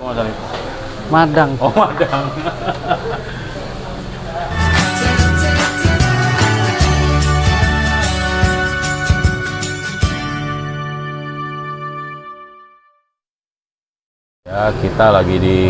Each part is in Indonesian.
Mas Arif? Madang. Oh, Madang. Ya, kita lagi di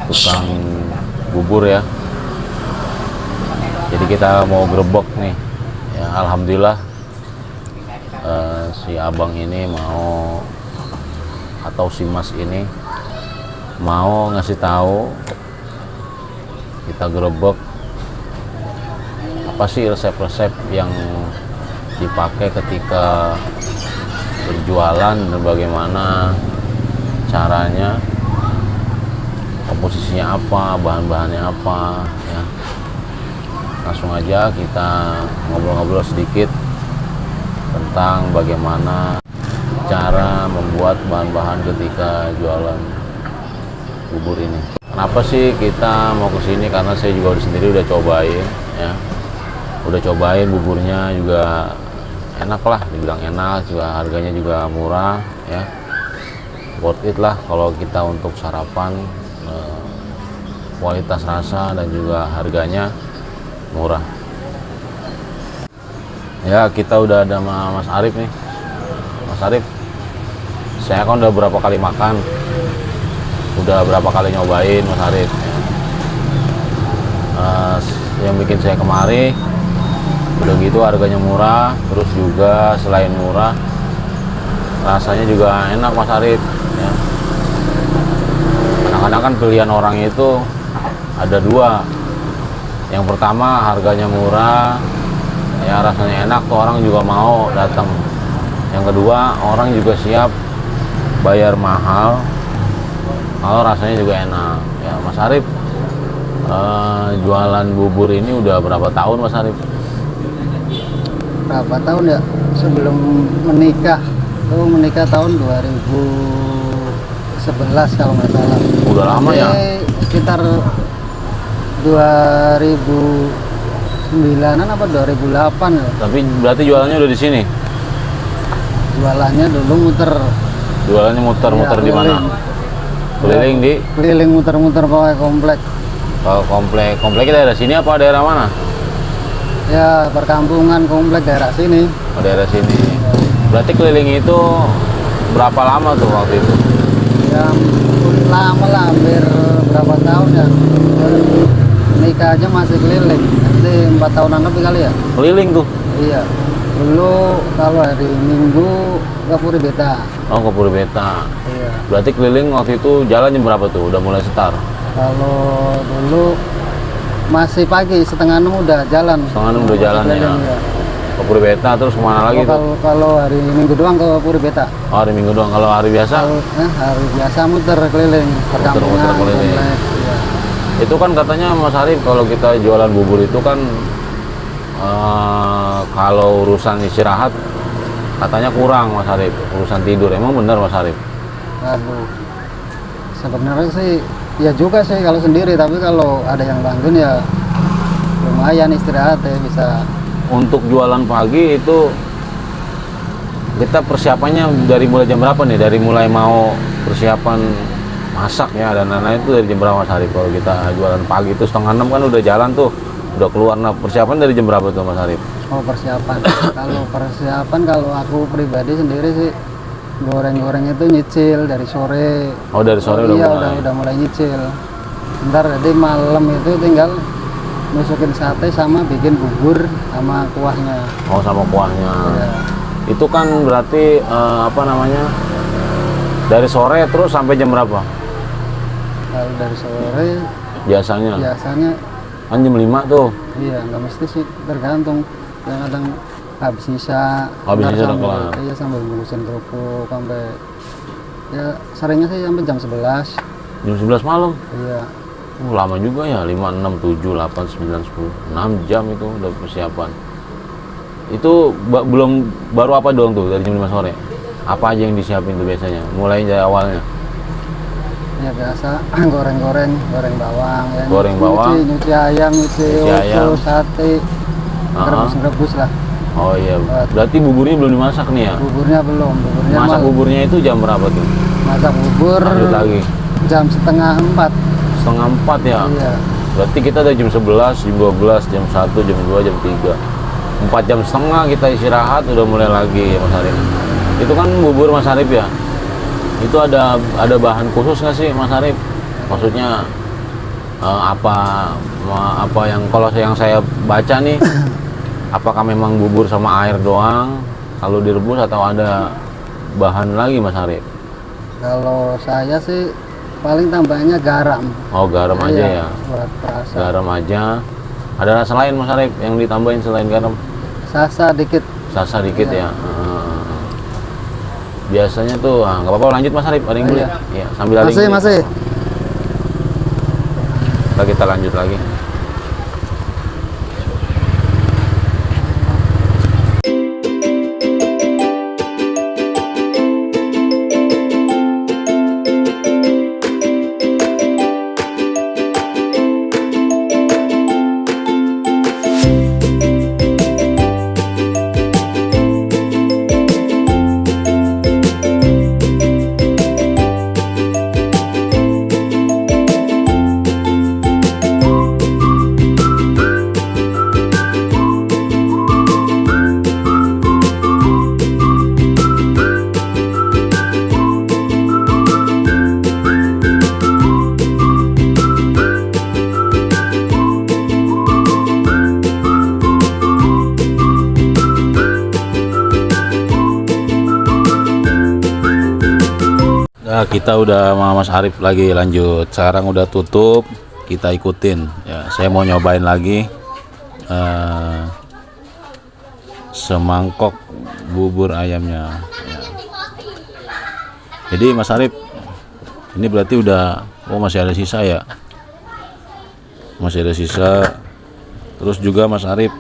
tukang bubur ya. Jadi kita mau grebek nih. Ya, alhamdulillah si abang ini mau, atau si mas ini mau ngasih tahu kita grebek apa sih resep-resep yang dipakai ketika berjualan dan bagaimana caranya, komposisinya apa, bahan-bahannya apa ya. Langsung aja kita ngobrol-ngobrol sedikit tentang bagaimana cara membuat bahan-bahan ketika jualan bubur ini. Kenapa sih kita mau kesini? Karena saya juga sendiri udah cobain ya, udah cobain buburnya juga enak lah, dibilang enak, juga harganya juga murah ya, worth it lah kalau kita untuk sarapan. Kualitas rasa dan juga harganya murah ya. Kita udah ada sama Mas Arif nih. Mas Arif, saya kan udah berapa kali makan, udah berapa kali nyobain Mas Arif ya. Yang bikin saya kemari udah gitu harganya murah, terus juga selain murah rasanya juga enak Mas Arif ya. Kadang-kadang kan pilihan orang itu ada dua. Yang pertama harganya murah ya, rasanya enak tuh orang juga mau datang. Yang kedua orang juga siap bayar mahal kalau rasanya juga enak ya. Mas Arif jualan bubur ini udah berapa tahun Mas Arif? Berapa tahun ya? Sebelum menikah. Tuh menikah tahun 2011 kalau nggak salah. Udah lama ya? Sekitar 2009-an apa 2008 ya. Tapi berarti jualannya udah di sini? Jualannya dulu muter. Jualannya muter-muter Ya, di mana? Keliling di? Keliling muter-muter pakai komplek. Kalau komplek kita daerah sini apa daerah mana? Ya perkampungan komplek daerah sini. Oh, daerah sini. Berarti keliling itu berapa lama tuh waktu itu? Ya lama lah, hampir berapa tahun ya. Nikah aja masih keliling. Nanti 4 tahunan lebih kali ya. Keliling tuh? Iya. Dulu kalau hari Minggu ke Puri Beta. Oh, ke Puri Beta. Iya. Berarti keliling waktu itu jalan jam berapa tuh? Udah mulai setar? Kalau dulu masih pagi, setengah 6 udah jalan. Setengah 6 udah jalan ya. Iya. Ke Puri Beta terus kemana lagi tuh? Kalau hari Minggu doang ke Puri Beta. Oh, hari Minggu doang. Kalau hari biasa? Hari biasa muter keliling perkampungan. Muter keliling. Komplek, iya. Itu kan katanya Mas Arif kalau kita jualan bubur itu kan kalau urusan istirahat katanya kurang Mas Arif, urusan tidur. Emang benar Mas Arif? Aduh, sebenarnya sih ya juga sih kalau sendiri, tapi kalau ada yang bantuin ya lumayan istirahat ya bisa. Untuk jualan pagi itu kita persiapannya dari mulai jam berapa nih? Dari mulai mau persiapan masak ya dan lain-lain itu dari jam berapa Mas Arif? Kalau kita jualan pagi itu setengah 6 kan udah jalan tuh, udah keluar. Nah, persiapan dari jam berapa tuh Mas Arif? Oh persiapan. Kalau persiapan kalau aku pribadi sendiri sih goreng-goreng itu nyicil dari sore. Oh, dari sore udah iya, mulai. udah mulai nyicil. Ntar jadi malam itu tinggal masukin sate sama bikin bubur sama kuahnya. Oh, sama kuahnya. Iya. Itu kan berarti apa namanya? Dari sore terus sampai jam berapa? Kalau dari sore Biasanya kan jam 5 tuh. iya nggak mesti sih, tergantung. Kadang habis sisa. Habis ntar sisa udah sambil- kelar. Iya, sambil bungkusin kerupuk sampai ya seringnya sih sampai jam 11. Jam 11 malam. Iya. Lama juga ya, 5, 6, 7, 8, 9, 10, 6 jam itu udah persiapan. Itu baru apa doang tuh dari jam 5 sore? Apa aja yang disiapin tuh biasanya? Mulai dari awalnya? Ya biasa goreng-goreng, goreng bawang ya. Goreng bawang. Nyuci ayam, nyuci Nyuci ayam. usus, sate, rebus-rebus lah. Oh iya, berarti buburnya belum dimasak nih ya? Buburnya belum, buburnya Masak buburnya itu jam berapa tuh? masak bubur Lanjut lagi. jam setengah 4. Setengah 4 ya? Iya. Berarti kita dari jam 11, jam 12, jam 1, jam 2, jam 3. 4 jam setengah kita istirahat udah mulai lagi ya Mas Arif. Itu kan bubur Mas Arif ya? Itu ada bahan khusus nggak sih Mas Arif? Maksudnya apa yang kalau yang saya baca nih, apakah memang bubur sama air doang kalau direbus atau ada bahan lagi Mas Arif? Kalau saya sih paling tambahnya garam. Oh garam aja ya? Buat perasa. Garam aja. Ada rasa lain Mas Arif yang ditambahin selain garam? Sasa dikit. Sasa dikit ya. Biasanya tuh nggak apa-apa, lanjut Mas Arif, ada yang beli ya, sambil ada yang beli. Masih Kita lanjut lagi. Nah, kita udah sama Mas Arif lagi lanjut. Sekarang udah tutup, kita ikutin. Ya, saya mau nyobain lagi semangkok bubur ayamnya. Ya. Jadi Mas Arif, ini berarti udah, masih ada sisa ya? Masih ada sisa. Terus juga Mas Arif,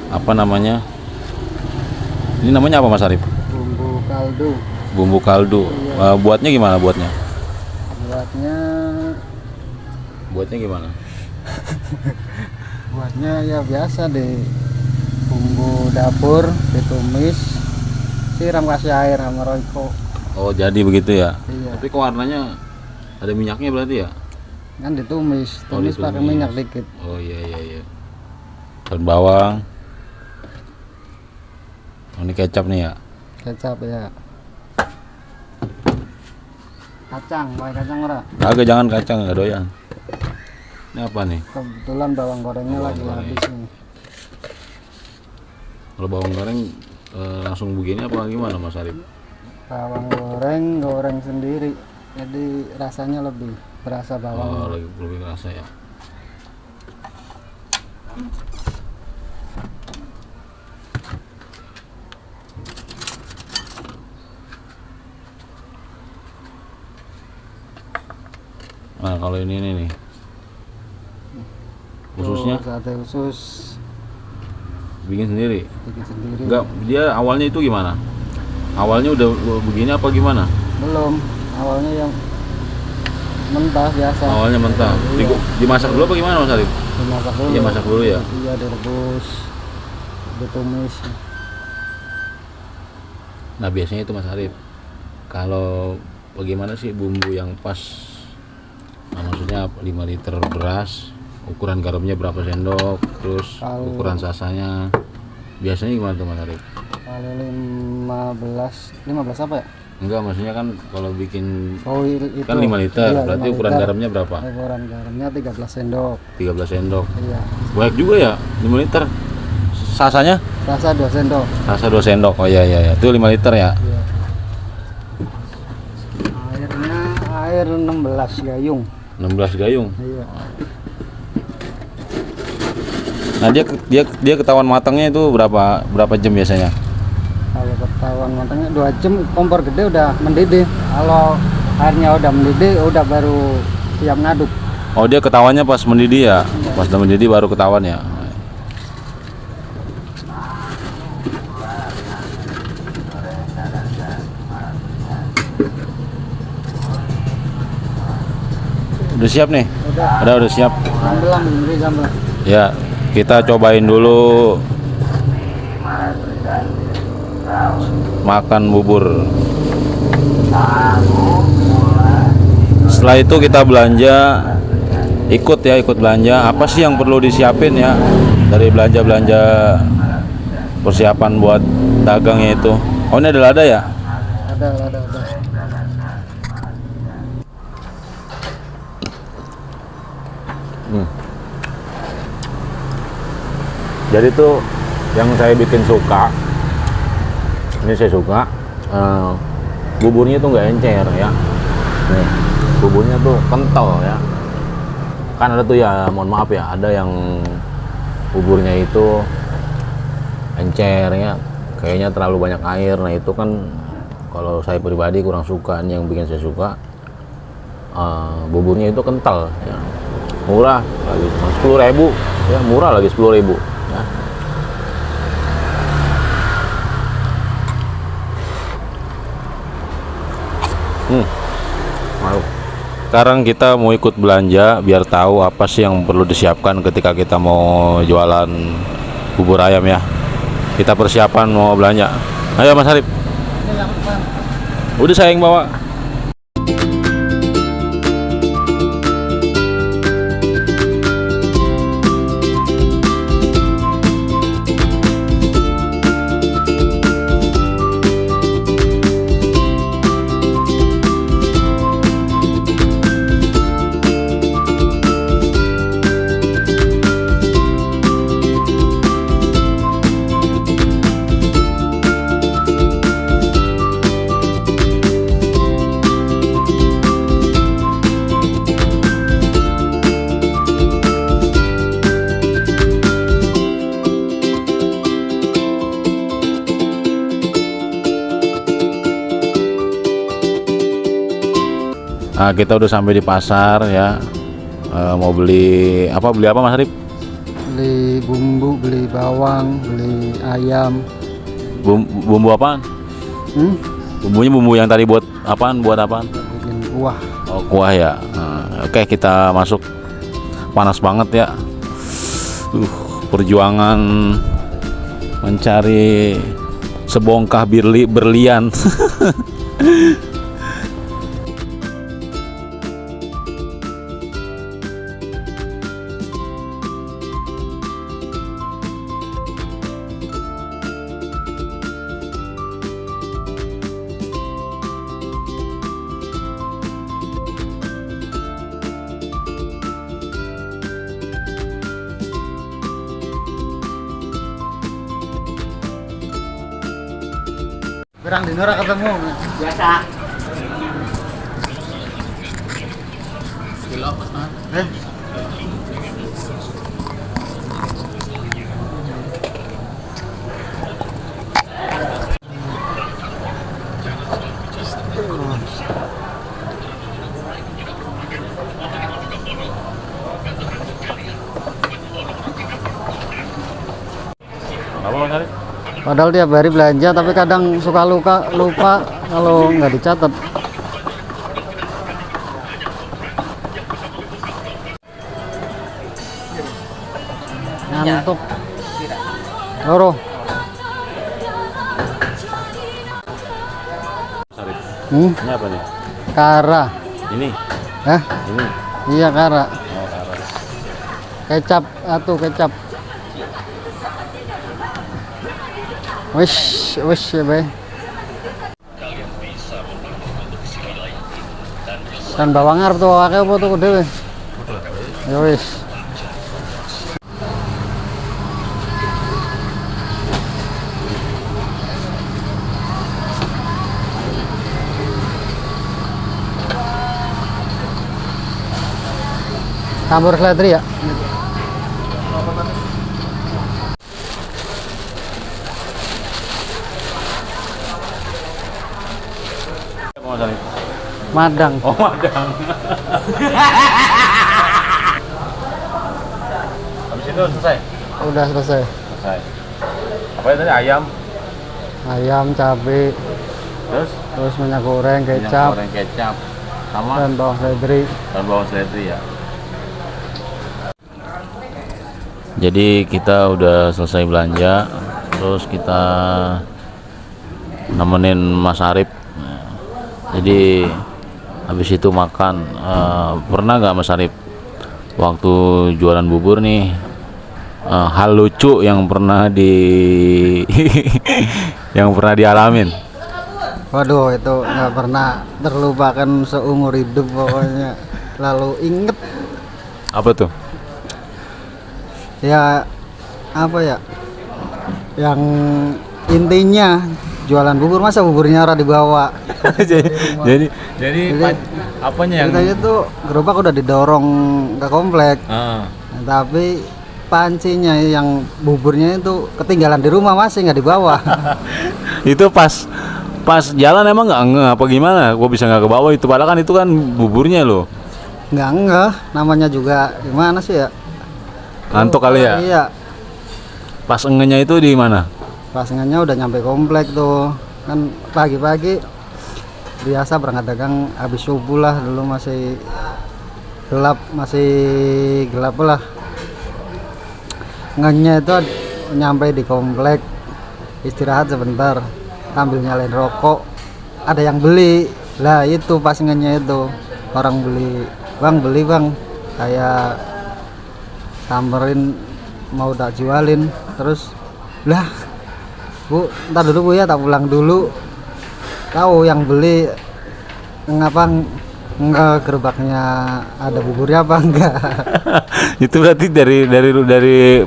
apa namanya? Ini namanya apa Mas Arif? bumbu kaldu. Bumbu kaldu. Buatnya gimana buatnya? Buatnya gimana? Buatnya ya biasa di bumbu dapur ditumis, siram kasih air sama Royco. Oh jadi begitu ya? Iya. Tapi kok warnanya ada minyaknya berarti ya? Kan ditumis, tumis pakai ditumis. minyak dikit. Oh iya. Daun bawang. Oh, ini kecap nih ya? Kecap ya. Kacang, pakai kacang ora? Agak jangan kacang, nggak doyan. Ini apa nih? Kebetulan bawang gorengnya Bawang lagi goreng. habis nih. Kalau bawang goreng langsung begini apa gimana Mas Arif? Bawang goreng sendiri, jadi rasanya lebih berasa Oh bawang. lebih kerasa ya? Nah kalau ini nih khususnya Tuh, sate khusus bikin sendiri? bikin sendiri. Enggak, dia awalnya itu gimana? Awalnya udah begini apa gimana? Belum, awalnya yang mentah biasa. Awalnya mentah. Iya. Dimasak dulu apa gimana Mas Arif? Dimasak dulu. Iya, masak dulu ya? Iya, direbus, ditumis. Nah biasanya itu Mas Arif, kalau bagaimana sih bumbu yang pas? Nah, maksudnya 5 liter beras, ukuran garamnya berapa sendok, terus Kalau- ukuran sasanya biasanya gimana tuh Mas Arif? Kalau 15 apa ya? Enggak, maksudnya kan kalau bikin Oh itu kan 5 liter, iya, berarti 5 ukuran liter. garamnya berapa? Ukuran garamnya 13 sendok. 13 sendok. Iya. Banyak juga ya, 5 liter. Sasanya? Rasa 2 sendok. Sasa 2 sendok. Oh iya, itu 5 liter ya. Iya. Airnya air 16 gayung. 16 gayung. Iya. Nah dia ketahuan matangnya itu berapa jam biasanya? Kalau ketahuan matangnya 2 jam, kompor gede udah mendidih. Kalau airnya udah mendidih, udah baru siap ngaduk. Oh dia ketahuannya pas mendidih ya? Pas udah mendidih baru ketahuan ya? Udah. Udah siap nih? Udah siap. Sambelan, beri sambal. Ya, Kita cobain dulu makan bubur. Setelah itu kita belanja, ikut belanja. Apa sih yang perlu disiapin ya dari belanja persiapan buat dagangnya itu? Oh, ini ada lada ya? Ada. Jadi tuh yang saya bikin suka, ini saya suka buburnya tuh nggak encer ya. Nih, buburnya tuh kental ya. Kan ada tuh ya, mohon maaf ya, ada yang buburnya itu encer ya, kayaknya terlalu banyak air. Nah itu kan kalau saya pribadi kurang suka. Ini yang bikin saya suka, buburnya itu kental ya. Murah lagi, cuma 10.000 ya, murah lagi 10.000 ya. Malu. Sekarang kita mau ikut belanja biar tahu apa sih yang perlu disiapkan ketika kita mau jualan bubur ayam ya. Kita persiapan mau belanja. Ayo Mas Arif. Udah saya yang bawa. Nah, kita udah sampai di pasar ya. Mau beli apa Mas Arif? Beli bumbu, beli bawang, beli ayam. Bumbu apaan? Bumbunya bumbu yang tadi buat apaan? Bikin kuah. Oh, kuah ya. Nah, oke, kita masuk. Panas banget ya. Perjuangan mencari sebongkah berlian. Berang di Nora ketemu. Biasa. Apa Mas Arif? Padahal tiap hari belanja, tapi kadang suka lupa kalau nggak dicatat. Ngantuk. Loro. Mas Arif. Ini apa nih? Kara. Ini. Hah? Ini. Iya, kara. Oh, kara. Kecap, kecap. Wis ya, Bay. Kan bawang arep tuh akeh apa tuh dhewe? Ya wis. Campur seledri ya? Madang. Oh, madang. Habis itu selesai? Udah selesai. Selesai. Apa itu tadi? Ayam, cabai, terus minyak goreng, kecap, sama dan bawang seledri. ya. Jadi kita udah selesai belanja, terus kita nemenin Mas Arif. Jadi habis itu makan. Pernah nggak Mas Arif waktu jualan bubur nih, hal lucu yang pernah yang pernah dialamin? Waduh, itu nggak pernah terlupakan seumur hidup pokoknya. Lalu inget Apa tuh? ya, apa ya, yang intinya jualan bubur, masa buburnya ora dibawa. jadi apanya yang Ceritanya tuh gerobak udah didorong ke komplek, Ah. tapi pancinya yang buburnya itu ketinggalan di rumah, masih nggak dibawa. Itu pas jalan emang nggak nge apa gimana? Gua bisa nggak ke bawah itu, padahal kan itu kan buburnya loh. Nggak, namanya juga gimana sih ya? Ngantuk kali ya? Iya, Pas engenya itu di mana? pasangannya udah nyampe komplek tuh. Kan pagi-pagi biasa berangkat dagang habis subuh lah, dulu masih gelap lah. Ngenya itu nyampe di komplek, istirahat sebentar, sambil nyalain rokok, ada yang beli lah. Itu pas ngenya itu orang beli bang, kayak samperin mau tak jualin, terus lah bu ntar dulu bu ya, tak pulang dulu. Tahu yang beli ngapa gerobaknya ada buburnya apa enggak? Itu berarti dari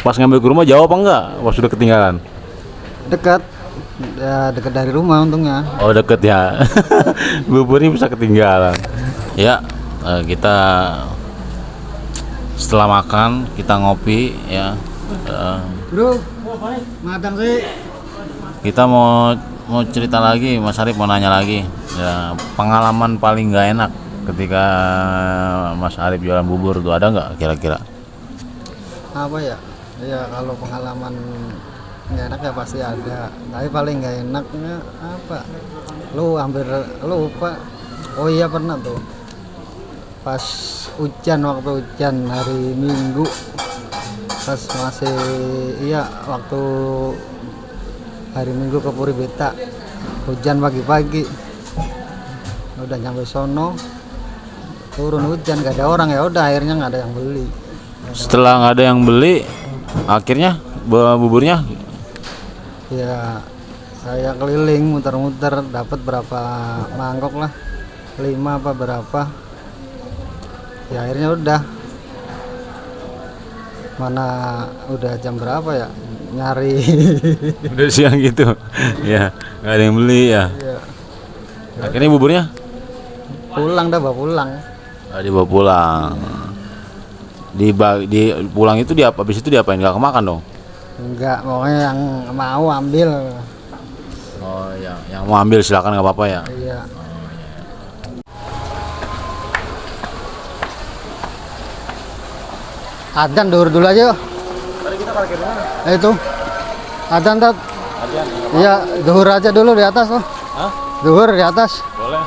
pas ngambil ke rumah jauh apa enggak? Pas sudah ketinggalan. Dekat ya, dekat dari rumah untungnya. Oh deket ya. Buburnya bisa ketinggalan. Ya, kita setelah makan kita ngopi ya. Bro, madang sih. Kita mau cerita lagi, Mas Arif mau nanya lagi. Ya, pengalaman paling nggak enak ketika Mas Arif jualan bubur tuh ada nggak kira-kira? Apa ya? Ya kalau pengalaman nggak enak ya pasti ada. Tapi paling nggak enaknya apa? Lu hampir lupa. Oh iya, pernah tuh. Pas waktu hujan hari Minggu, pas masih waktu hari Minggu ke Puri Beta, hujan pagi-pagi, udah nyampe sono turun hujan, gak ada orang, ya udah akhirnya nggak ada yang beli. Setelah nggak ada yang beli, akhirnya buburnya Ya saya keliling muter-muter, dapat berapa mangkok lah, 5 apa berapa. Ya akhirnya udah, mana udah jam berapa ya, nyari. udah siang gitu. Ya, nggak ada yang beli ya. Ya, Akhirnya buburnya pulang, bawa pulang. dibawa pulang. Di pulang itu habis itu diapain? Nggak kemakan dong? Enggak, pokoknya yang mau ambil. Oh ya, yang mau ambil silakan nggak apa-apa ya. Iya. Adzan dulu aja yuk. Tadi kita parkir di mana? Itu adzan tat. Adian. Iya, zuhur aja dulu di atas tuh. Hah? Zuhur di atas. Boleh.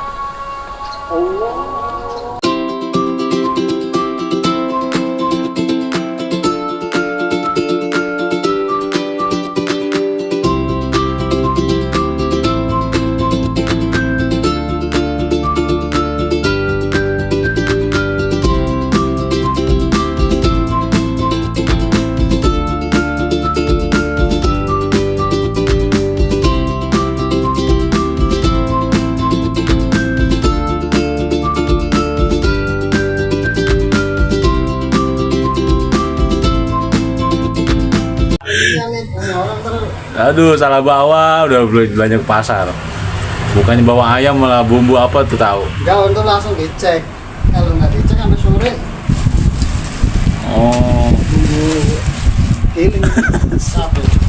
Aduh, salah bawa, udah belanja ke pasar. Bukannya bawa ayam malah bumbu apa tuh tahu. Enggak, untuk langsung dicek. Kalau nggak dicek sampai sore. Oh, Tunggu healing. Sapi.